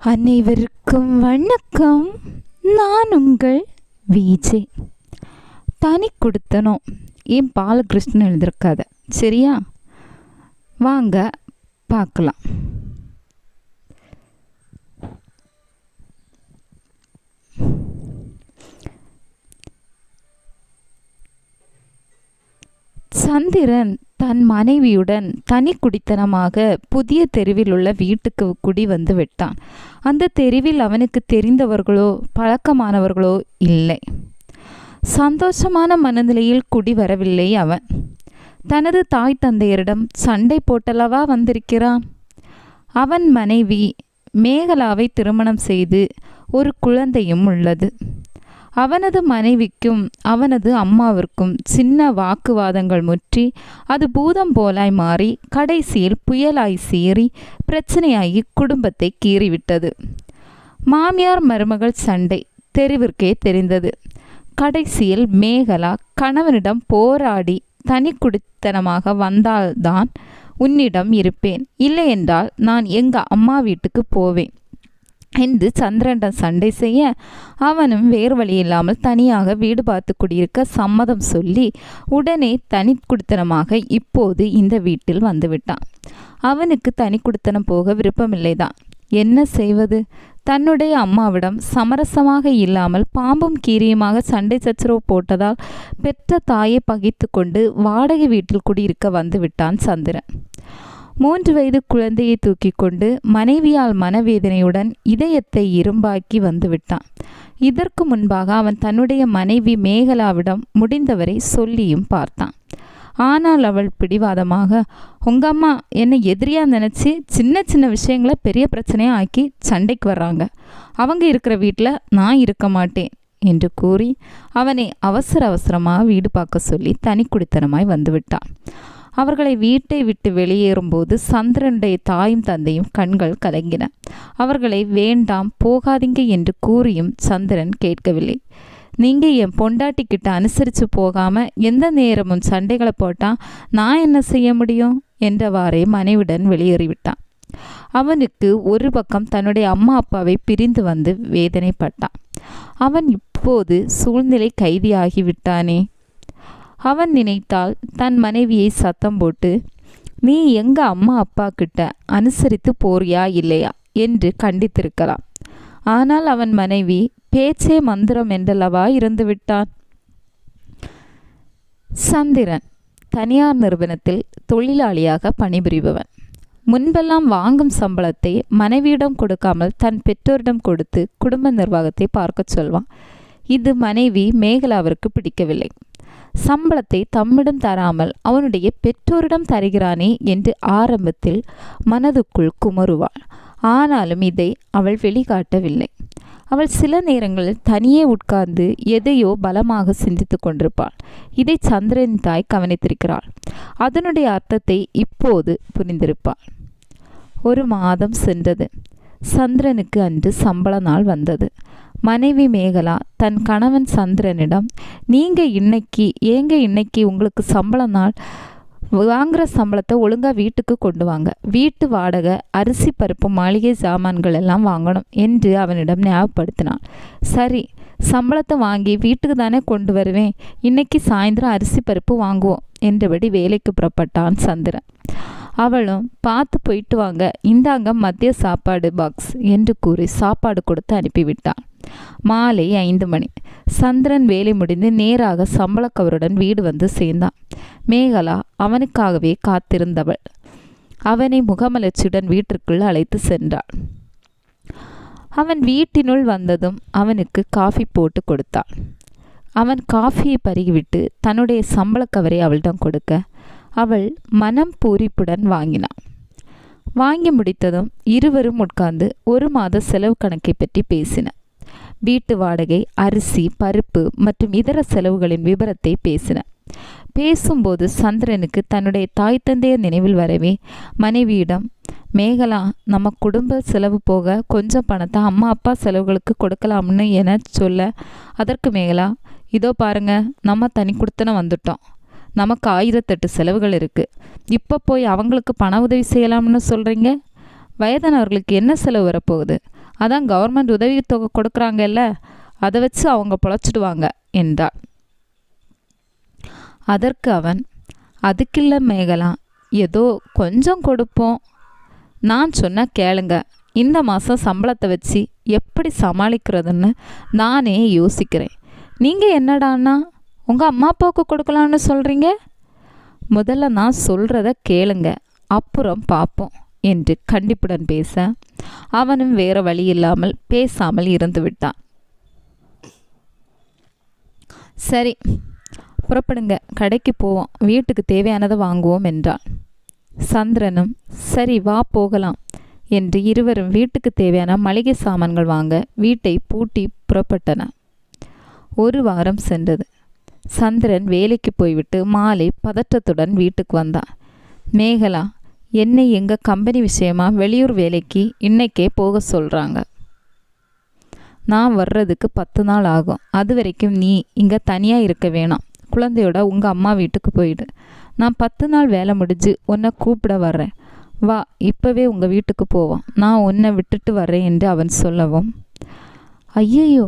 அனைவருக்கும் வணக்கம். நான் உங்கள் விஜே. தனி கொடுத்தனும் ஏன் பாலகிருஷ்ணன் எழுதியிருக்காத. சரியா, வாங்க பார்க்கலாம். சந்திரன் தன் மனைவியுடன் தனி குடித்தனமாக புதிய தெருவில் உள்ள வீட்டுக்கு குடி வந்து விட்டான். அந்த தெருவில் அவனுக்கு தெரிந்தவர்களோ பழக்கமானவர்களோ இல்லை. சந்தோஷமான மனநிலையில் குடி வரவில்லை அவன். தனது தாய் தந்தையரிடம் சண்டை போட்டல்லவா வந்திருக்கிறான். அவன் மனைவி மேகலாவை திருமணம் செய்து ஒரு குழந்தையும் உள்ளது. அவனது மனைவிக்கும் அவனது அம்மாவிற்கும் சின்ன வாக்குவாதங்கள் முற்றி அது பூதம் போலாய் மாறி கடைசியில் புயலாய் சீறி பிரச்சனையாகி குடும்பத்தை கீறிவிட்டது. மாமியார் மருமகள் சண்டை தெருவிற்கே தெரிந்தது. கடைசியில் மேகலா கணவனிடம் போராடி தனி குடித்தனமாக வந்தால்தான் உன்னிடம் இருப்பேன், இல்லையென்றால் நான் எங்கள் அம்மா வீட்டுக்கு போவேன் என்று சந்திரனிடம் சண்டை செய்ய அவனும் வேறு வழி இல்லாமல் தனியாக வீடு பார்த்து குடியிருக்க சம்மதம் சொல்லி உடனே தனி குடித்தனமாக இப்போது இந்த வீட்டில் வந்துவிட்டான். அவனுக்கு தனி குடித்தனம் போக விருப்பமில்லைதான். என்ன செய்வது? தன்னுடைய அம்மாவிடம் சமரசமாக இல்லாமல் பாம்பும் கீரியுமாக சண்டை சச்சரவு போட்டதால் பெற்ற தாயை பகைத்து கொண்டு வாடகை வீட்டில் குடியிருக்க வந்து விட்டான் சந்திரன். 3 வயது குழந்தையை தூக்கி கொண்டு மனைவியால் மனவேதனையுடன் இதயத்தை இரும்பாக்கி வந்துவிட்டான். இதற்கு முன்பாக அவன் தன்னுடைய மனைவி மேகலாவிடம் முடிந்தவரை சொல்லியும் பார்த்தான். ஆனால் அவள் பிடிவாதமாக, உங்க அம்மா என்னை எதிரியா நினச்சி சின்ன சின்ன விஷயங்களை பெரிய பிரச்சனையாக ஆக்கி சண்டைக்கு வர்றாங்க. அவங்க இருக்கிற வீட்டில் நான் இருக்க மாட்டேன் என்று கூறி அவனை அவசரமாக வீடு பார்க்க சொல்லி தனி குடித்தனமாய் வந்துவிட்டான். அவர்களை வீட்டை விட்டு வெளியேறும்போது சந்திரனுடைய தாயும் தந்தையும் கண்கள் கலங்கின. அவர்களை வேண்டாம் போகாதீங்க என்று கூறியும் சந்திரன் கேட்கவில்லை. நீங்கள் என் பொண்டாட்டிக்கிட்ட அனுசரித்து போகாமல் எந்த நேரமும் சண்டைகளை போட்டால் நான் என்ன செய்ய முடியும் என்றவாறே மனைவிடன் வெளியேறிவிட்டான். அவனுக்கு ஒரு பக்கம் தன்னுடைய அம்மா அப்பாவை பிரிந்து வந்து வேதனைப்பட்டான். அவன் இப்போது சூழ்நிலை கைதியாகிவிட்டானே. அவன் நினைத்தால் தன் மனைவியை சத்தம் போட்டு, நீ எங்கள் அம்மா அப்பா கிட்ட அனுசரித்து போறியா இல்லையா என்று கண்டித்திருக்கலாம். ஆனால் அவன் மனைவி பேச்சே மந்திரம் என்றல்லவா இருந்து விட்டான். சந்திரன் தனியார் நிறுவனத்தில் தொழிலாளியாக பணிபுரிபவன். முன்பெல்லாம் வாங்கும் சம்பளத்தை மனைவியிடம் கொடுக்காமல் தன் பெற்றோரிடம் கொடுத்து குடும்ப நிர்வாகத்தை பார்க்க சொல்வான். இது மனைவி மேகலாவிற்கு பிடிக்கவில்லை. சம்பளத்தை தம்மிடம் தராமல் அவனுடைய பெற்றோரிடம் தருகிறானே என்று ஆரம்பத்தில் மனதுக்குள் குமருவாள். ஆனாலும் இதை அவள் வெளிக்காட்டவில்லை. அவள் சில நேரங்களில் தனியே உட்கார்ந்து எதையோ பலமாக சிந்தித்து கொண்டிருப்பாள். இதை சந்திரனின் தாய் கவனித்திருக்கிறாள். அதனுடைய அர்த்தத்தை இப்போது புரிந்திருப்பாள். 1 மாதம் சென்றது. சந்திரனுக்கு அன்று சம்பள நாள் வந்தது. மனைவி மேகலா தன் கணவன் சந்திரனிடம், இன்னைக்கு உங்களுக்கு சம்பள நாள், வாங்குகிற சம்பளத்தை ஒழுங்காக வீட்டுக்கு கொண்டு வாங்க, வீட்டு வாடகை, அரிசி பருப்பு மளிகை சாமான்கள் எல்லாம் வாங்கணும் என்று அவனிடம் ஞாபகப்படுத்தினான். சரி, சம்பளத்தை வாங்கி வீட்டுக்கு தானே கொண்டு வருவேன், இன்னைக்கு சாயந்தரம் அரிசி பருப்பு வாங்குவோம் என்றபடி வேலைக்கு புறப்பட்டான் சந்திரன். அவளும் பார்த்து போயிட்டு வாங்க, இந்தாங்க மதிய சாப்பாடு பாக்ஸ் என்று கூறி சாப்பாடு கொடுத்து அனுப்பிவிட்டான். மாலை 5 மணி. சந்திரன் வேலை முடிந்து நேராக சம்பளக்கவருடன் வீடு வந்து சேர்ந்தான். மேகலா அவனுக்காகவே காத்திருந்தவள் அவனை முகமலர்ச்சியுடன் வீட்டிற்குள் அழைத்து சென்றாள். அவன் வீட்டினுள் வந்ததும் அவனுக்கு காஃபி போட்டு கொடுத்தாள். அவன் காஃபியை பருகிவிட்டு தன்னுடைய சம்பளக்கவரை அவளிடம் கொடுக்க அவள் மனம் பூரிப்புடன் வாங்கினாள். வாங்கி முடித்ததும் இருவரும் உட்கார்ந்து 1 மாத செலவு கணக்கை பற்றி பேசின. வீட்டு வாடகை, அரிசி பருப்பு மற்றும் இதர செலவுகளின் விவரத்தை பேசின. பேசும்போது சந்திரனுக்கு தன்னுடைய தாய் தந்தையர் நினைவில் வரவே மனைவியிடம், மேகலா, நம்ம குடும்ப செலவு போக கொஞ்சம் பணத்தை அம்மா அப்பா செலவுகளுக்கு கொடுக்கலாம்னு என சொல்ல, அதற்கு மேகலா, இதோ பாருங்க, நம்ம தனி குடித்தனம் வந்துட்டோம், நமக்கு 1008 செலவுகள் இருக்குது, இப்போ போய் அவங்களுக்கு பண உதவி செய்யலாம்னு சொல்கிறீங்க, வயதானவர்களுக்கு என்ன செலவு வரப்போகுது, அதான் கவர்மெண்ட் உதவித்தொகை கொடுக்குறாங்கல்ல, அதை வச்சு அவங்க பொழைச்சிடுவாங்க என்றாள். அதற்கு அவன், அதுக்கில்ல மேகலா, ஏதோ கொஞ்சம் கொடுப்போம். நான் சொன்ன கேளுங்க, இந்த மாதம் சம்பளத்தை வச்சு எப்படி சமாளிக்கிறதுன்னு நானே யோசிக்கிறேன். நீங்கள் என்னடான்னா உங்கள் அம்மா அப்பாவுக்கு கொடுக்கலான்னு சொல்கிறீங்க? முதல்ல நான் சொல்கிறத கேளுங்க, அப்புறம் பார்ப்போம் என்று கண்டிப்புடன் பேச அவனும் வேறு வழி இல்லாமல் பேசாமல் இருந்து விட்டான். சரி, புறப்படுங்க, கடைக்கு போவோம், வீட்டுக்கு தேவையானதை வாங்குவோம் என்றாள். சந்திரனும் சரி வா போகலாம் என்று இருவரும் வீட்டுக்கு தேவையான மளிகை சாமான்கள் வாங்க வீட்டை பூட்டி புறப்பட்டன. ஒரு வாரம் சென்றது. சந்திரன் வேலைக்கு போய்விட்டு மாலை பதற்றத்துடன் வீட்டுக்கு வந்தான். மேகலா, என்னை எங்கள் கம்பெனி விஷயமா வெளியூர் வேலைக்கு இன்னைக்கே போக சொல்கிறாங்க. நான் வர்றதுக்கு 10 நாள் ஆகும். அது வரைக்கும் நீ இங்கே தனியாக இருக்க வேணாம். குழந்தையோட உங்கள் அம்மா வீட்டுக்கு போயிடு. நான் 10 நாள் வேலை முடிஞ்சு உன்னை கூப்பிட வர்றேன். வா, இப்போவே உங்கள் வீட்டுக்கு போவோம். நான் உன்னை விட்டுட்டு வர்றேன் என்று அவன் சொல்லவும், ஐயையோ,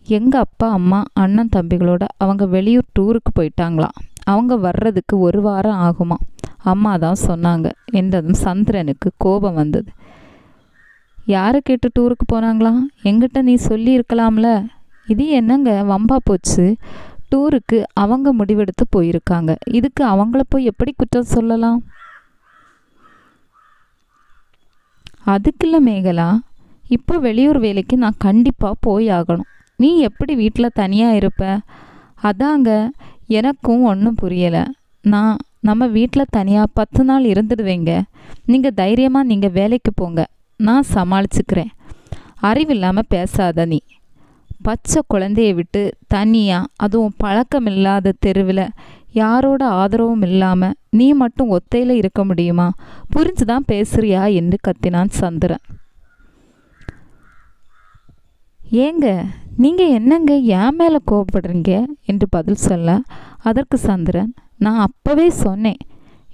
எங்கள் அப்பா அம்மா அண்ணன் தம்பிகளோட அவங்க வெளியூர் டூருக்கு போயிட்டாங்களாம். அவங்க வர்றதுக்கு 1 வாரம் ஆகுமா, அம்மா தான் சொன்னாங்க என்றதும் சந்திரனுக்கு கோபம் வந்தது. யாரை கேட்டு டூருக்கு போனாங்களாம்? எங்கிட்ட நீ சொல்லி இருக்கலாம்ல. இது என்னங்க வம்பா போச்சு? டூருக்கு அவங்க முடிவெடுத்து போயிருக்காங்க. இதுக்கு அவங்கள போய் எப்படி குற்றம் சொல்லலாம்? அதுக்குள்ள மேகலா, இப்போ வெளியூர் வேலைக்கு நான் கண்டிப்பாக போய் ஆகணும். நீ எப்படி வீட்டில் தனியாக இருப்ப? அதாங்க எனக்கும் ஒன்றும் புரியலை. நம்ம வீட்டில் தனியாக 10 நாள் இருந்துடுவேங்க. நீங்கள் தைரியமாக நீங்கள் வேலைக்கு போங்க, நான் சமாளிச்சுக்கிறேன். அறிவில்லாமல் பேசாத நீ. பச்சை குழந்தையை விட்டு தனியாக, அதுவும் பழக்கமில்லாத தெருவில், யாரோட ஆதரவும் இல்லாமல் நீ மட்டும் ஒத்தையில் இருக்க முடியுமா? புரிஞ்சுதான் பேசுறியா என்று கத்தினான் சந்திரன். ஏங்க நீங்கள் என்னங்க என் மேலே கோபப்படுறீங்க என்று பதில் சொல்ல, அதற்கு சந்திரன், நான் அப்போவே சொன்னேன்,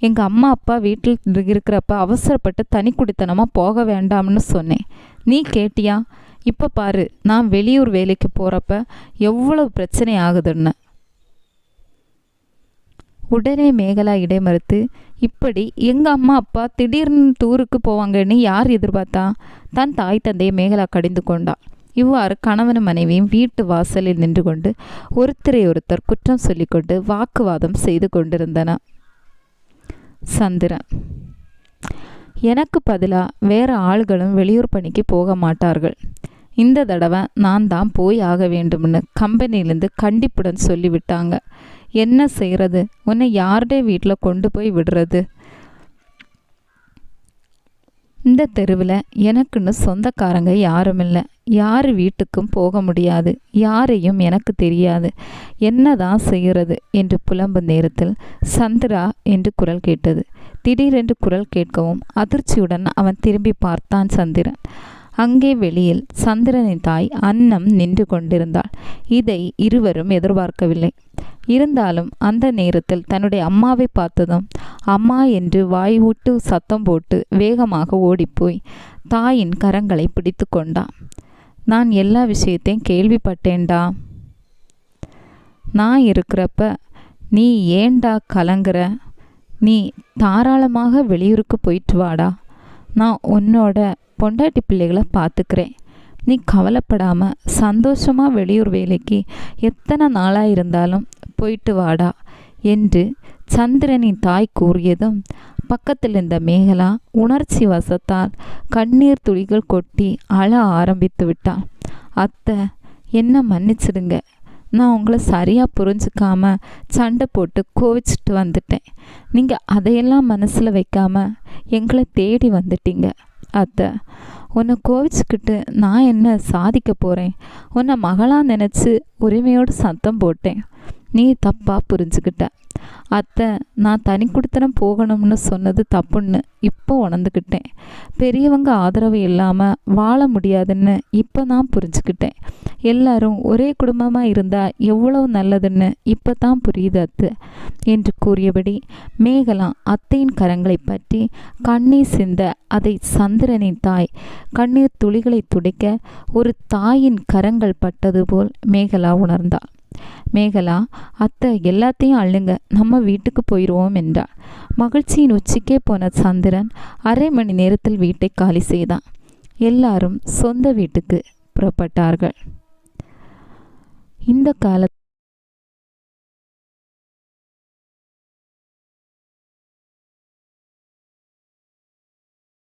எங்கள் அம்மா அப்பா வீட்டில் இருக்கிறப்ப அவசரப்பட்டு தனி குடித்தனமாக போக வேண்டாம்னு சொன்னேன். நீ கேட்டியா? இப்போ பாரு, நான் வெளியூர் வேலைக்கு போகிறப்ப எவ்வளவு பிரச்சனை ஆகுதுன்னு. உடனே மேகலா இடைமறுத்து, இப்படி எங்கள் அம்மா அப்பா திடீர்னு டூருக்கு போவாங்கன்னு யார் எதிர்பார்த்தா? தன் தாய் தந்தையை மேகலா கடிந்து கொண்டாள். இவ்வாறு கணவனும் மனைவியும் வீட்டு வாசலில் நின்று கொண்டு ஒருத்தரை ஒருத்தர் குற்றம் சொல்லிக்கொண்டு வாக்குவாதம் செய்து கொண்டிருந்தன. சந்திரன், எனக்கு பதிலாக வேறு ஆள்களும் வெளியூர் பணிக்கு போக மாட்டார்கள். இந்த தடவை நான் தான் போய் ஆக வேண்டும்னு கம்பெனிலேருந்து கண்டிப்புடன் சொல்லிவிட்டாங்க. என்ன செய்கிறது? உன்னை யாருடைய வீட்டில் கொண்டு போய் விடுறது? இந்த தெருவில் எனக்குன்னு சொந்தக்காரங்க யாரும் இல்லை. யார் வீட்டுக்கும் போக முடியாது. யாரையும் எனக்கு தெரியாது. என்னதான் செய்கிறது என்று புலம்பும் நேரத்தில் சந்திரா என்று குரல் கேட்டது. திடீரென்று குரல் கேட்கவும் அதிர்ச்சியுடன் அவன் திரும்பி பார்த்தான் சந்திரன். அங்கே வெளியில் சந்திரனின் தாய் அன்னம் நின்று கொண்டிருந்தாள். இதை இருவரும் எதிர்பார்க்கவில்லை. இருந்தாலும் அந்த நேரத்தில் தன்னுடைய அம்மாவை பார்த்ததும் அம்மா என்று வாய் விட்டு சத்தம் போட்டு வேகமாக ஓடிப்போய் தாயின் கரங்களை பிடித்து கொண்டான். நான் எல்லா விஷயத்தையும் கேள்விப்பட்டேன்டா. நான் இருக்கிறப்ப நீ ஏண்டா கலங்குற? நீ தாராளமாக வெளியூருக்கு போயிட்டு வாடா. நான் உன்னோட பொண்டாட்டி பிள்ளைகளை பார்த்துக்கிறேன். நீ கவலைப்படாமல் சந்தோஷமாக வெளியூர் வேலைக்கு எத்தனை நாளாக இருந்தாலும் போயிட்டு வாடா என்று சந்திரனின் தாய் கூறியதும் பக்கத்தில் இருந்த மேகலா உணர்ச்சி வசத்தால் கண்ணீர் துளிகள் கொட்டி அழ ஆரம்பித்து விட்டாள். அத்தை, என்ன மன்னிச்சிடுங்க. நான் உங்களை சரியாக புரிஞ்சுக்காம சண்டை போட்டு கோவிச்சிட்டு வந்துட்டேன். நீங்கள் அதையெல்லாம் மனசில் வைக்காம எங்களை தேடி வந்துட்டீங்க. அத்தை, உன்னை கோவிச்சுக்கிட்டு நான் என்ன சாதிக்க போகிறேன்? உன்னை மகளாக நினச்சி உரிமையோடு சத்தம் போட்டேன். நீ தப்பாக புரிஞ்சுக்கிட்ட. அத்தை, நான் தனி குடித்தனம் போகணும்னு சொன்னது தப்புன்னு இப்போ உணர்ந்துக்கிட்டேன். பெரியவங்க ஆதரவு இல்லாமல் வாழ முடியாதுன்னு இப்போ தான் புரிஞ்சுக்கிட்டேன். எல்லாரும் ஒரே குடும்பமாக இருந்தால் எவ்வளவு நல்லதுன்னு இப்போ தான் புரியுது அத்தை என்று கூறியபடி மேகலா அத்தையின் கரங்களை பற்றி கண்ணீர் சிந்த அதை சந்திரனின் தாய் கண்ணீர் துளிகளை துடைக்க ஒரு தாயின் கரங்கள் பட்டது போல் மேகலா உணர்ந்தாள். மேகலா, அத்தை எல்லாத்தையும் அள்ளுங்க, நம்ம வீட்டுக்கு போயிடுவோம் என்றார். மகிழ்ச்சியின் உச்சிக்கே போன சந்திரன் அரை மணி நேரத்தில் வீட்டை காலி செய்தான். எல்லாரும் சொந்த வீட்டுக்கு புறப்பட்டார்கள். இந்த காலத்தில்